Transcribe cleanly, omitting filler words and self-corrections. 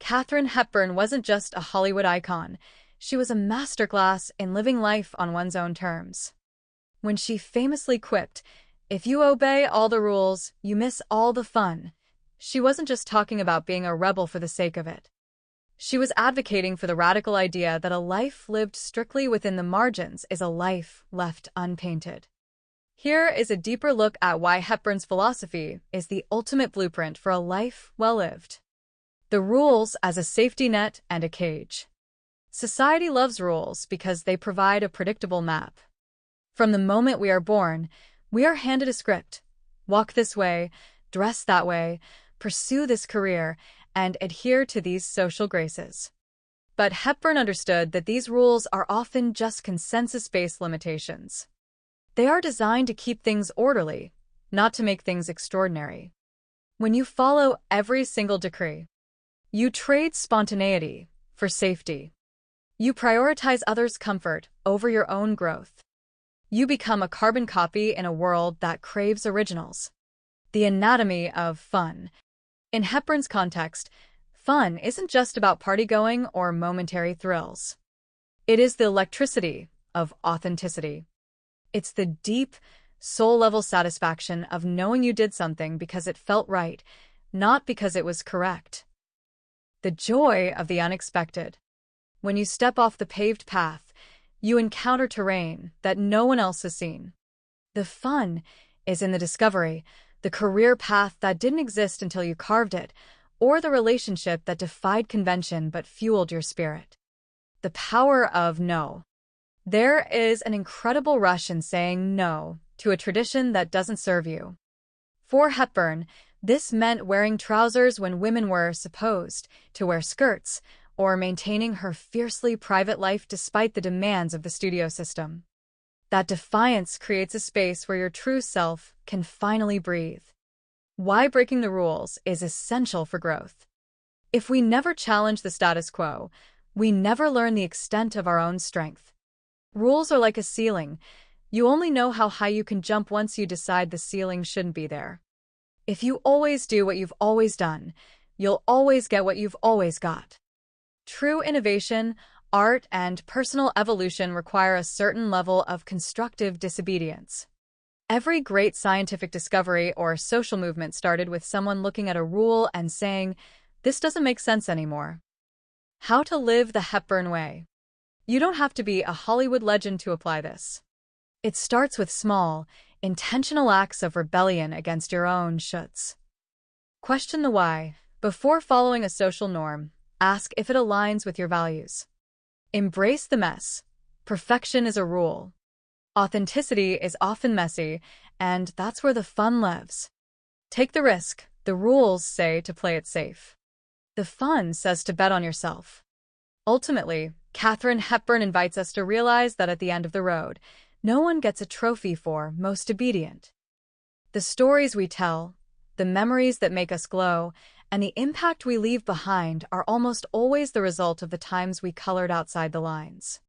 Katharine Hepburn wasn't just a Hollywood icon. She was a masterclass in living life on one's own terms. When she famously quipped, "If you obey all the rules, you miss all the fun," she wasn't just talking about being a rebel for the sake of it. She was advocating for the radical idea that a life lived strictly within the margins is a life left unpainted. Here is a deeper look at why Hepburn's philosophy is the ultimate blueprint for a life well lived. The rules as a safety net and a cage. Society loves rules because they provide a predictable map. From the moment we are born, we are handed a script. Walk this way, dress that way, pursue this career, and adhere to these social graces. But Hepburn understood that these rules are often just consensus-based limitations. They are designed to keep things orderly, not to make things extraordinary. When you follow every single decree, you trade spontaneity for safety. You prioritize others' comfort over your own growth. You become a carbon copy in a world that craves originals. The anatomy of fun. In Hepburn's context, fun isn't just about party-going or momentary thrills. It is the electricity of authenticity. It's the deep, soul-level satisfaction of knowing you did something because it felt right, not because it was correct. The joy of the unexpected. When you step off the paved path, you encounter terrain that no one else has seen. The fun is in the discovery, the career path that didn't exist until you carved it, or the relationship that defied convention but fueled your spirit. The power of no. There is an incredible rush in saying no to a tradition that doesn't serve you. For Hepburn, this meant wearing trousers when women were supposed to wear skirts, or maintaining her fiercely private life despite the demands of the studio system. That defiance creates a space where your true self can finally breathe. Why breaking the rules is essential for growth. If we never challenge the status quo, we never learn the extent of our own strength. Rules are like a ceiling. You only know how high you can jump once you decide the ceiling shouldn't be there. If you always do what you've always done, you'll always get what you've always got. True innovation, art, and personal evolution require a certain level of constructive disobedience. Every great scientific discovery or social movement started with someone looking at a rule and saying, "This doesn't make sense anymore." How to live the Hepburn way. You don't have to be a Hollywood legend to apply this. It starts with small, intentional acts of rebellion against your own shoulds. Question the why. Before following a social norm, ask if it aligns with your values. Embrace the mess. Perfection is a rule. Authenticity is often messy, and that's where the fun lives. Take the risk. The rules say to play it safe. The fun says to bet on yourself. Ultimately, Katharine Hepburn invites us to realize that at the end of the road, no one gets a trophy for most obedient. The stories we tell, the memories that make us glow, and the impact we leave behind are almost always the result of the times we colored outside the lines.